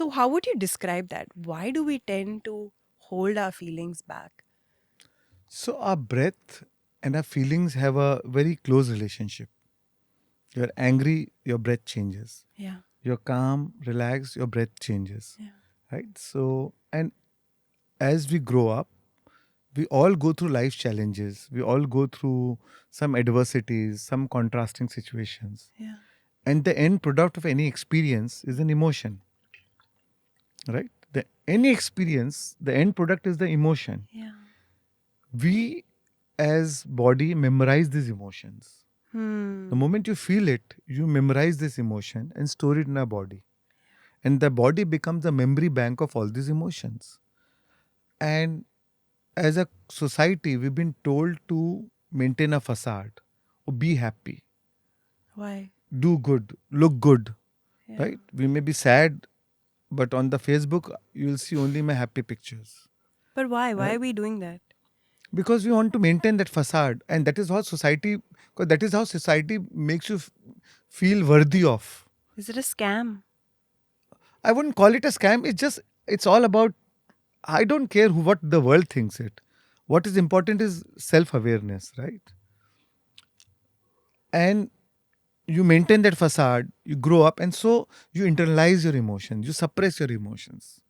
So how would you describe that? Why do we tend to hold our feelings back? So our breath and our feelings have a very close relationship. You're angry, your breath changes. Yeah. You're calm, relaxed, your breath changes. Yeah. Right? So, and as we grow up, we all go through life challenges. We all go through some adversities, some contrasting situations. Yeah. And the end product of any experience is an emotion. Right? Any experience, the end product is the emotion. Yeah. We as body memorize these emotions. The Hmm. moment you feel it, you memorize this emotion and store it in our body. And the body becomes the memory bank of all these emotions. And as a society, we've been told to maintain a facade, or be happy, Why? do good, look good, Yeah. right? We may be sad, but on the Facebook, you'll see only my happy pictures, But why? Why right? are we doing that? Because we want to maintain that facade. And that is how society, because that is how society makes you feel worthy of. Is it a scam? I wouldn't call it a scam. It's all about, I don't care what the world thinks it. What is important is self awareness, right? And you maintain that facade, you grow up, and so you internalize your emotions, you suppress your emotions.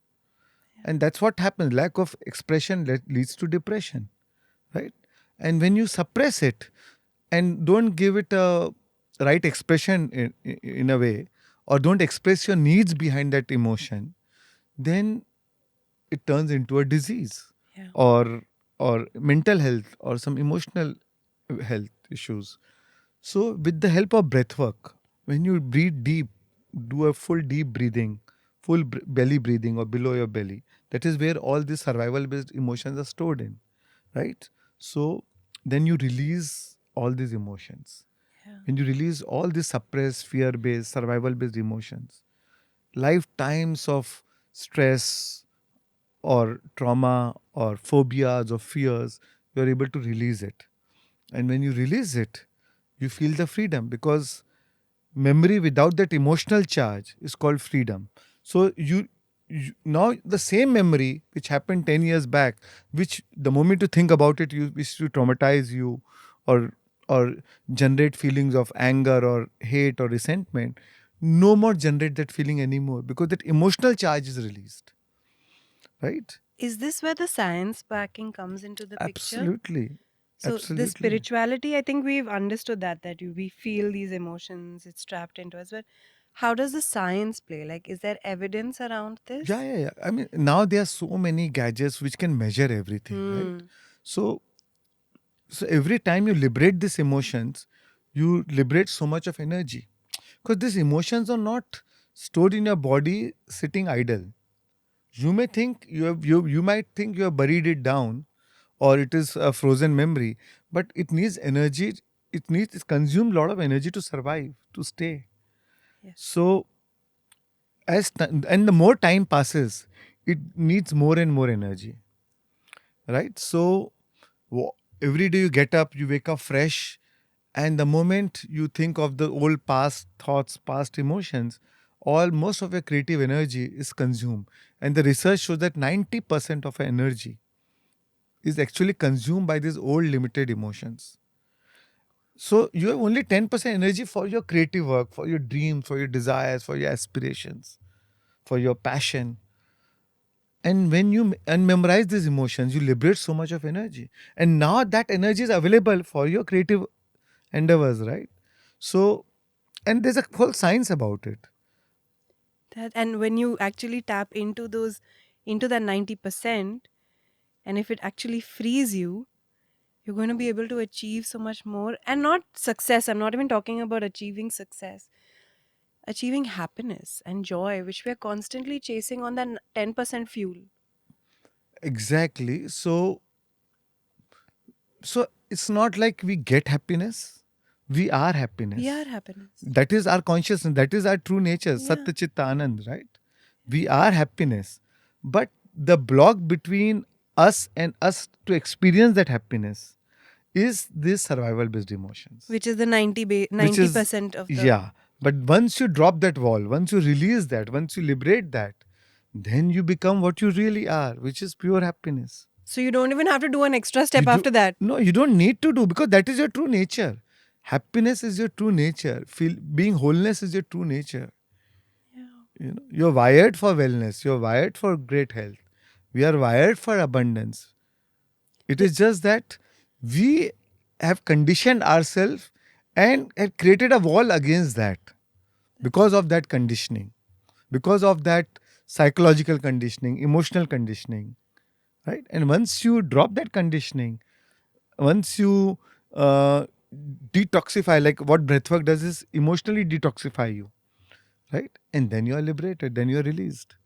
And that's what happens. Lack of expression leads to depression, right? And when you suppress it and don't give it a right expression in a way, or don't express your needs behind that emotion, then it turns into a disease, Yeah. or mental health, or some emotional health issues. So with the help of breath work, when you breathe deep, do a full deep breathing, full belly breathing or below your belly, that is where all these survival based emotions are stored in, right? So then you release all these emotions. Yeah. When you release all these suppressed fear based survival based emotions, lifetimes of stress or trauma or phobias or fears, you're able to release it. And when you release it, you feel the freedom, because memory without that emotional charge is called freedom. So you now the same memory which happened 10 years back, which the moment you think about it, you wish to traumatize you, or or generate feelings of anger or hate or resentment, no more generate that feeling anymore, because that emotional charge is released, right? Is this where the science backing comes into the picture? Absolutely. So the Absolutely. spirituality, I think we've understood we feel these emotions, it's trapped into us. But how does the science play? Like, is there evidence around Yeah, this? yeah, yeah. I mean, now there are so many gadgets which can measure everything, right? Hmm. So, so every time you liberate these emotions, you liberate so much of energy, because these emotions are not stored in your body sitting idle. You may think you might think you have buried it down, or it is a frozen memory, but it needs energy. It consumes a lot of energy to survive, to stay. Yes. So and the more time passes, it needs more and more energy, right? So every day you get up, you wake up fresh, and the moment you think of the old past thoughts, past emotions, all most of your creative energy is consumed. And the research shows that 90% of our energy is actually consumed by these old limited emotions. So you have only 10% energy for your creative work, for your dreams, for your desires, for your aspirations, for your passion. And when you unmemorize these emotions, you liberate so much of energy. And now that energy is available for your creative endeavors, right? So, and there's a whole science about it. That, and when you actually tap into into that 90%, and if it actually frees you, you're going to be able to achieve so much more. And not success. I'm not even talking about achieving success. Achieving happiness and joy, which we are constantly chasing on that 10% fuel. Exactly. So it's not like we get happiness. We are We are happiness. happiness. That is our consciousness. That is our true nature. Yeah. Satya Chitta Anand, right? We are happiness. But the block between us and us to experience that happiness is this survival based emotions, Which is the which is, 90% of the. yeah. But once you drop that wall, once you release that, once you liberate that, then you become what you really are, which is pure happiness. So you don't even have to do an extra You step do after that. no, you don't need to do, because that is your true nature. Happiness is your true nature. Being wholeness is your true nature. You're wired for wellness. You're wired for great health. We are wired for abundance. It is just that we have conditioned ourselves and have created a wall against that, because of that conditioning, because of that psychological conditioning, emotional conditioning, right? And once you drop that conditioning, once you uh, detoxify, like what breathwork does is emotionally detoxify you, right? And then you are liberated, then you are released.